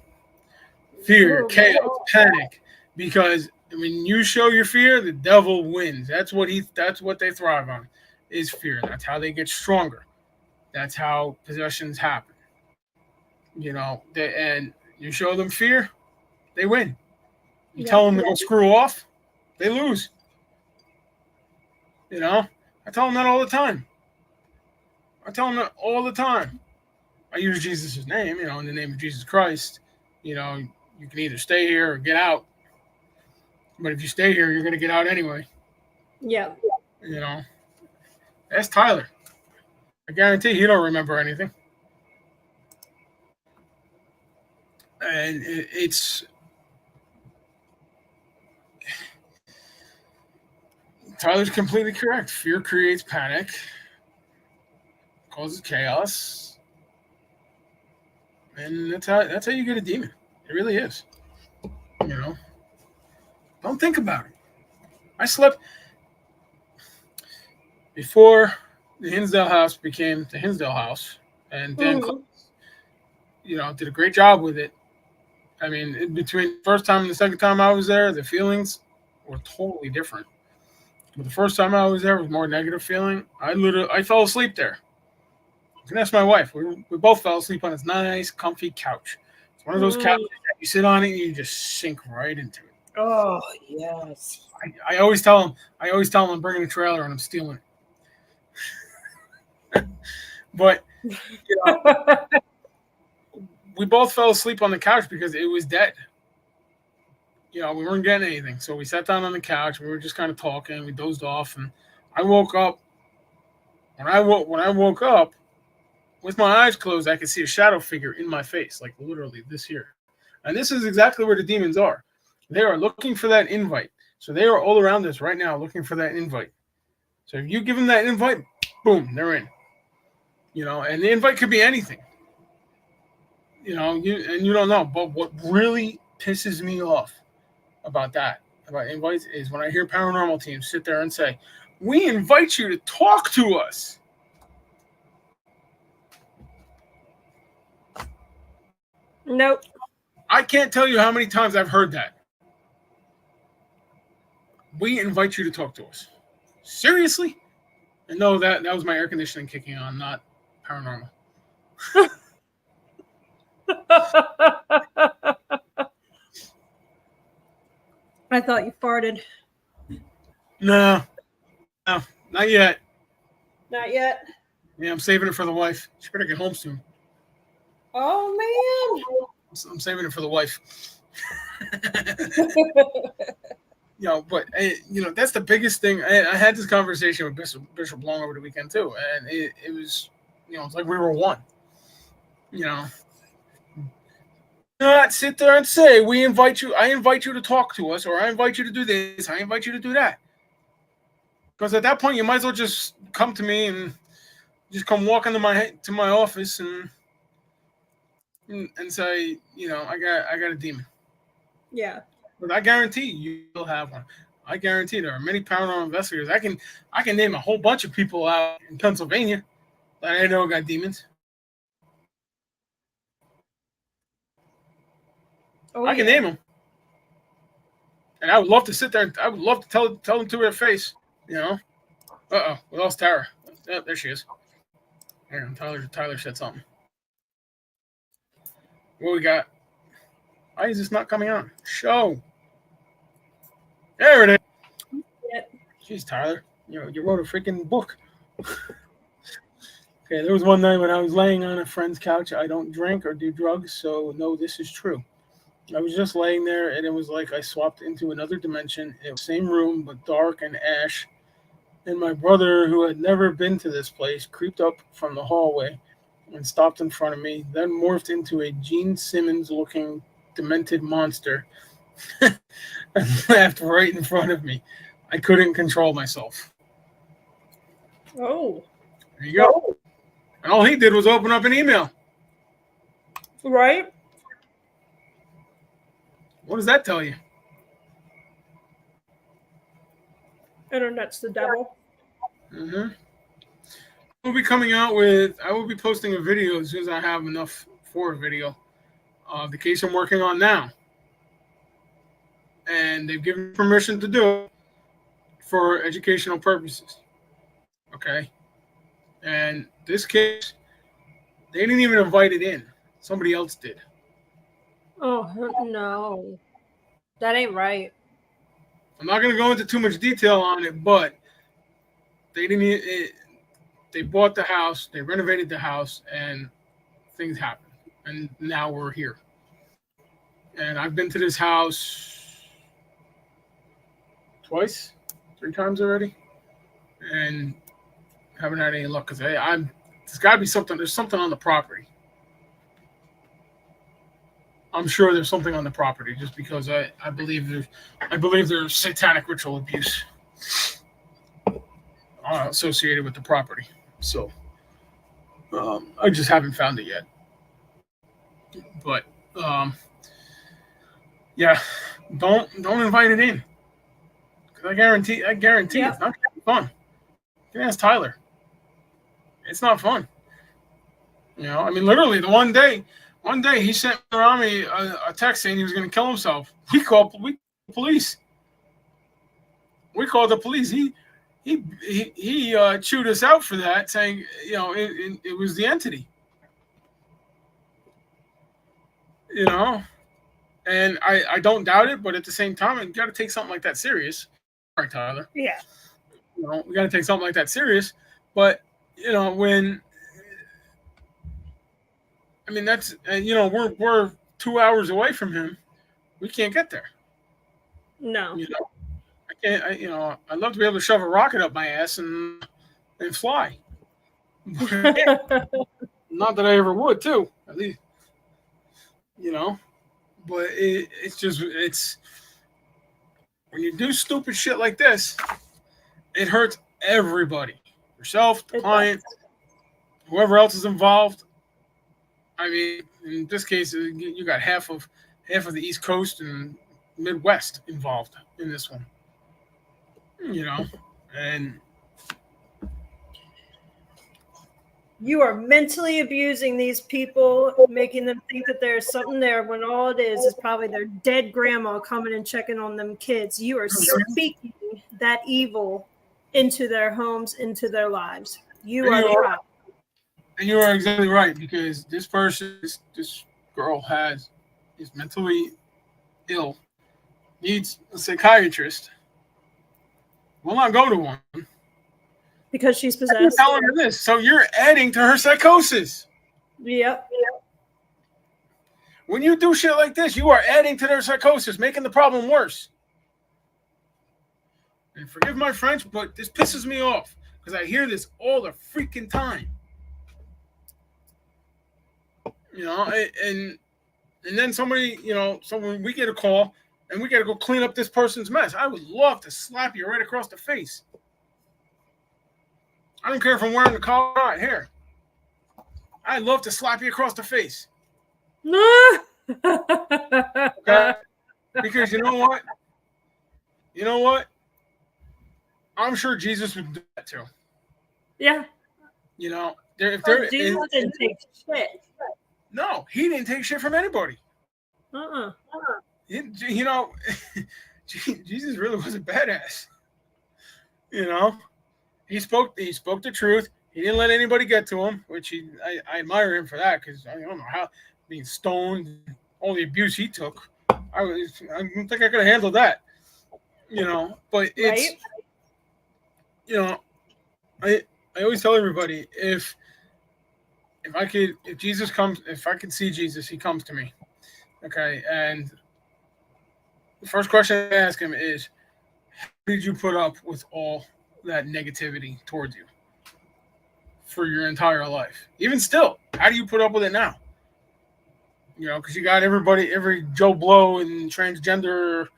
Fear, chaos, panic. Because when you show your fear, the devil wins. That's what they thrive on, is fear. That's how they get stronger. That's how possessions happen. You know, and you show them fear, they win. You tell them to go screw off, they lose. You know, I tell them that all the time. I use Jesus' name, in the name of Jesus Christ. You know, you can either stay here or get out. But if you stay here, you're going to get out anyway. Yeah. You know, ask Tyler. I guarantee he don't remember anything. And it's Tyler's completely correct. Fear creates panic, causes chaos, and that's how you get a demon. It really is. You know, don't think about it. I slept before the Hinsdale house became the Hinsdale house, and Dan, did a great job with it. I mean, between the first time and the second time I was there, the feelings were totally different. But the first time I was there was more negative feeling. I fell asleep there. You can ask my wife. We both fell asleep on this nice, comfy couch. It's one of those couches that you sit on it and you just sink right into it. Oh yes. I always tell them I'm bringing a trailer and I'm stealing it. But we both fell asleep on the couch because it was dead. we weren't getting anything. So we sat down on the couch. We were just kind of talking. We dozed off, and I woke up. When I woke up, with my eyes closed, I could see a shadow figure in my face, like literally this here. And this is exactly where the demons are. They are looking for that invite. So they are all around us right now looking for that invite. So if you give them that invite, boom, they're in. And the invite could be anything. You don't know. But what really pisses me off about invites is when I hear paranormal teams sit there and say, "We invite you to talk to us." Nope. I can't tell you how many times I've heard that. We invite you to talk to us. Seriously? And no, that was my air conditioning kicking on, not paranormal. I thought you farted. No, not yet. Not yet. Yeah, I'm saving it for the wife. She better get home soon. Oh man. I'm saving it for the wife. But that's the biggest thing. I had this conversation with Bishop Long over the weekend too, and it was, it's like we were one. Not sit there and say I invite you to talk to us, or I invite you to do this, I invite you to do that. Because at that point, you might as well just come to me and just come walk into my office and say, I got a demon. Yeah. But I guarantee you will have one. I guarantee there are many paranormal investigators. I can name a whole bunch of people out in Pennsylvania that I know got demons. Oh, I can name them. And I would love to sit there. I would love to tell them to their face. Uh-oh, we lost Tara. Oh, there she is. Hang on, Tyler said something. What we got? Why is this not coming on? Show. There it is. Yep. Jeez, Tyler. You wrote a freaking book. Okay, there was one night when I was laying on a friend's couch. I don't drink or do drugs, so no, this is true. I was just laying there, and it was like I swapped into another dimension. It was the same room, but dark and ash. And my brother, who had never been to this place, creeped up from the hallway and stopped in front of me, then morphed into a Gene Simmons-looking demented monster and laughed right in front of me. I couldn't control myself. Oh. There you go. And all he did was open up an email. Right? What does that tell you? Internet's the devil. Mm-hmm. I will be posting a video as soon as I have enough for a video of the case I'm working on now. And they've given permission to do it for educational purposes. Okay? And this case, they didn't even invite it in. Somebody else did. Oh, no. That ain't right. I'm not going to go into too much detail on it, but they bought the house, they renovated the house, and things happened. And now we're here. And I've been to this house twice, 3 times already, and haven't had any luck because there's got to be something. There's something on the property. I'm sure there's something on the property, just because I believe there's satanic ritual abuse associated with the property. So I just haven't found it yet. But yeah, don't invite it in. I guarantee it's not gonna be fun. You can ask Tyler. It's not fun. I mean, literally, the one day he sent Rami a text saying he was going to kill himself. We called police. We called the police. He chewed us out for that, saying it was the entity. And I don't doubt it, but at the same time, you got to take something like that serious. All right, Tyler. Yeah. We got to take something like that serious. But when that's we're 2 hours away from him, we can't get there. No. You know, I can't. I'd love to be able to shove a rocket up my ass and fly. Not that I ever would, too. At least, but it's when you do stupid shit like this, it hurts everybody. Yourself, the client, whoever else is involved. I mean, in this case, you got half of the East Coast and Midwest involved in this one. And you are mentally abusing these people, making them think that there's something there when all it is probably their dead grandma coming and checking on them kids. You are speaking that evil into their homes, into their lives. You are the problem. And you are exactly right, because this person, this girl is mentally ill, needs a psychiatrist, will not go to one. Because she's possessed. I'm telling her this, so you're adding to her psychosis. Yep. When you do shit like this, you are adding to their psychosis, making the problem worse. And forgive my French, but this pisses me off because I hear this all the freaking time. And then somebody, someone, we get a call and we got to go clean up this person's mess. I would love to slap you right across the face. I don't care if I'm wearing the collar right here. I'd love to slap you across the face. Okay? Because you know what? I'm sure Jesus would do that too. Yeah. Jesus didn't take shit. No, he didn't take shit from anybody. Jesus really was a badass. He spoke the truth. He didn't let anybody get to him, which I admire him for that, because I don't know how being stoned, all the abuse he took. I don't think I could have handled that. But it's I always tell everybody, if I could see Jesus, he comes to me. Okay, and the first question I ask him is, how did you put up with all that negativity towards you for your entire life? Even still, how do you put up with it now? Because you got every Joe Blow and transgender,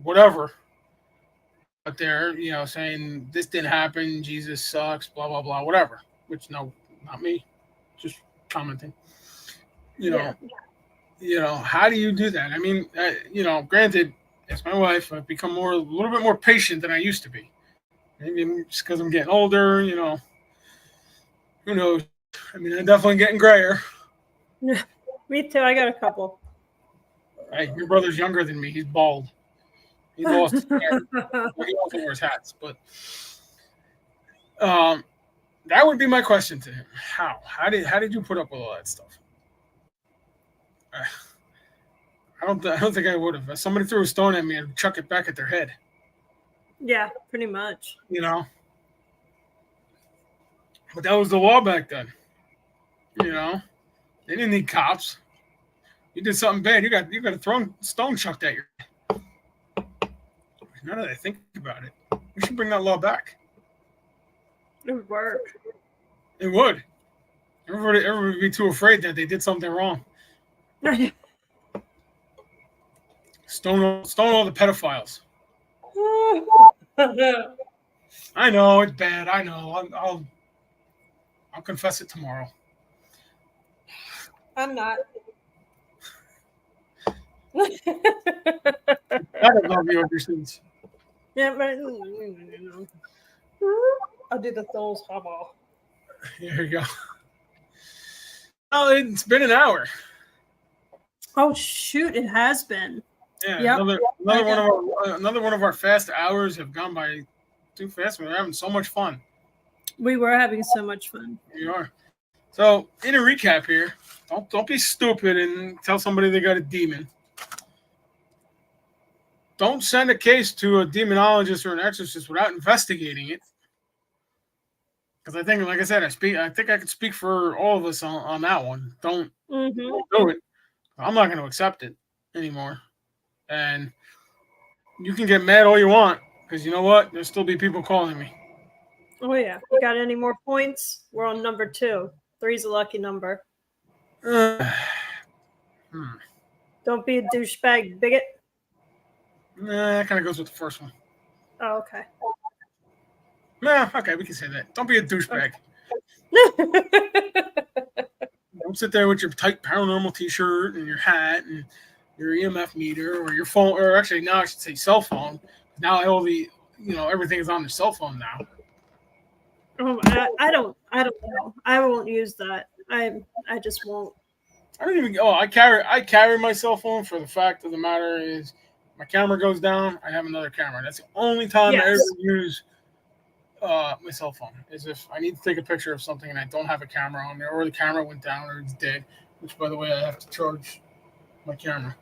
whatever, out there, saying this didn't happen, Jesus sucks, blah, blah, blah, whatever. Which, no, not me, just commenting. How do you do that? I mean, granted, as my wife, I've become a little bit more patient than I used to be. Maybe just because I'm getting older, who knows? I mean, I'm definitely getting grayer. Me too. I got a couple. Hey, your brother's younger than me. He's bald. He lost his hair. He also wears hats. But that would be my question to him. How did you put up with all that stuff? I don't think I would have. If somebody threw a stone at me, I'd chuck it back at their head. Yeah, pretty much. But that was the law back then. They didn't need cops. You did something bad, you got a stone chucked at your head. Now that I think about it, we should bring that law back. It would work. It would. Everybody would be too afraid that they did something wrong. Stone all the pedophiles. I know it's bad. I know. I'll confess it tomorrow. I'm not. I don't love you ever since. Yeah, but I'll do the Souls Hobble. There you go. Well, it's been an hour. Oh shoot! It has been. Yeah, yep. another one of our fast hours have gone by too fast. We're having so much fun. We were having so much fun. We are. So, in a recap here, don't be stupid and tell somebody they got a demon. Don't send a case to a demonologist or an exorcist without investigating it. Because I think, like I said, I think I could speak for all of us on that one. Don't do it. I'm not going to accept it anymore. And you can get mad all you want, because you know what? There'll still be people calling me. Oh yeah. You got any more points? We're on number 2. 3's a lucky number. Don't be a douchebag bigot. Nah, that kind of goes with the first one. Oh, okay. Nah, okay, we can say that. Don't be a douchebag. Don't sit there with your tight paranormal t-shirt and your hat and your EMF meter or your phone, or actually now I should say cell phone. Now all the, everything is on the cell phone now. I don't know. I won't use that. I just won't. I don't even. Oh, I carry my cell phone. For the fact of the matter is, my camera goes down, I have another camera. That's the only time I ever use my cell phone. Is if I need to take a picture of something and I don't have a camera on there, or the camera went down, or it's dead. Which, by the way, I have to charge my camera.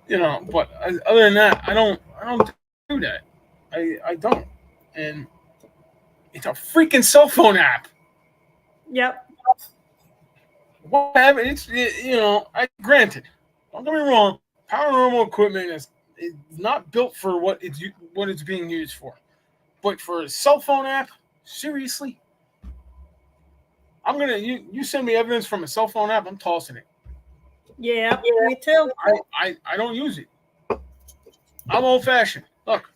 But other than that, I don't do that. I don't. And it's a freaking cell phone app. Yep. What happened? Granted, don't get me wrong. Paranormal equipment is not built for what it's being used for. But for a cell phone app, seriously, I'm gonna you send me evidence from a cell phone app, I'm tossing it. Yeah, me too. I don't use it. I'm old fashioned. Look.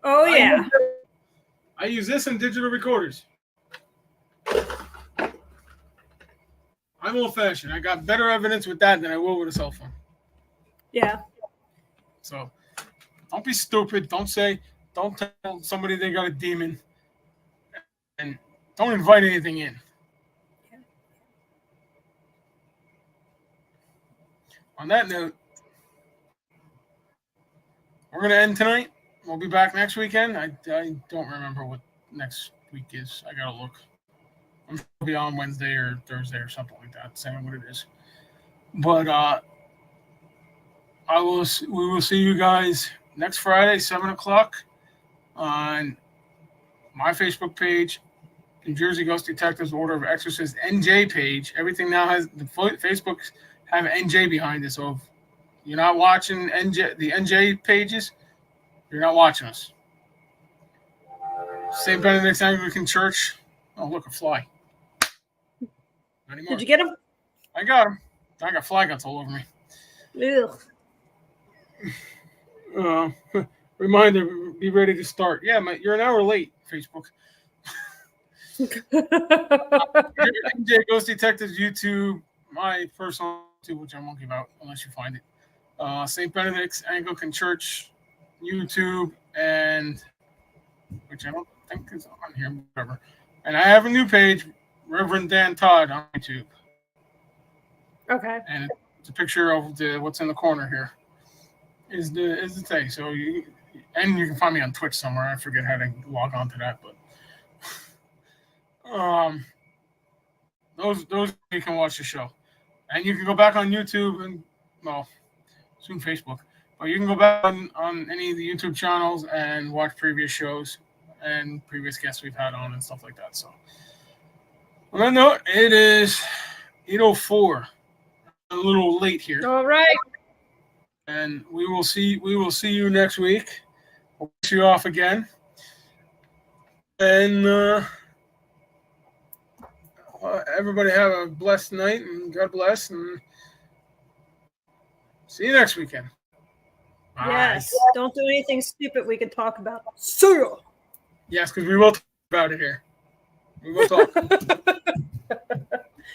Oh yeah. I use this in digital recorders. I'm old fashioned. I got better evidence with that than I will with a cell phone. Yeah. So don't be stupid. Don't tell somebody they got a demon. And don't invite anything in. On that note, we're going to end tonight. We'll be back next weekend. I don't remember what next week is. I got to look. I'm sure it'll be on Wednesday or Thursday or something like that, saying what it is. But we will see you guys next Friday, 7 o'clock, on my Facebook page, New Jersey Ghost Detectives Order of Exorcist NJ page. Everything now has the Facebook have NJ behind it. So if you're not watching the NJ pages, you're not watching us. St. Benedict Anglican Church. Oh, look, a fly. Not anymore. Did you get him? I got him. I got fly guts all over me. Ugh. Reminder, be ready to start. Yeah, you're an hour late, Facebook. NJ Ghost Detectives YouTube, my personal YouTube, which I won't give out unless you find it. St. Benedict's Anglican Church YouTube, and which I don't think is on here, whatever. And I have a new page, Reverend Dan Todd, on YouTube. Okay. And it's a picture of what's in the corner here. Is the thing. So you can find me on Twitch somewhere. I forget how to log on to that, but those you can watch the show, and you can go back on YouTube and soon Facebook. But you can go back on any of the YouTube channels and watch previous shows and previous guests we've had on and stuff like that. So, on that note, it is 8:04. A little late here. All right. And we will see you next week. We'll wish you off again. And everybody have a blessed night, and God bless, and see you next weekend. Bye. Yes. Don't do anything stupid we can talk about. Sure. Yes, because we will talk about it here. We will talk.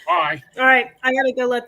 Bye. All right. I got to go let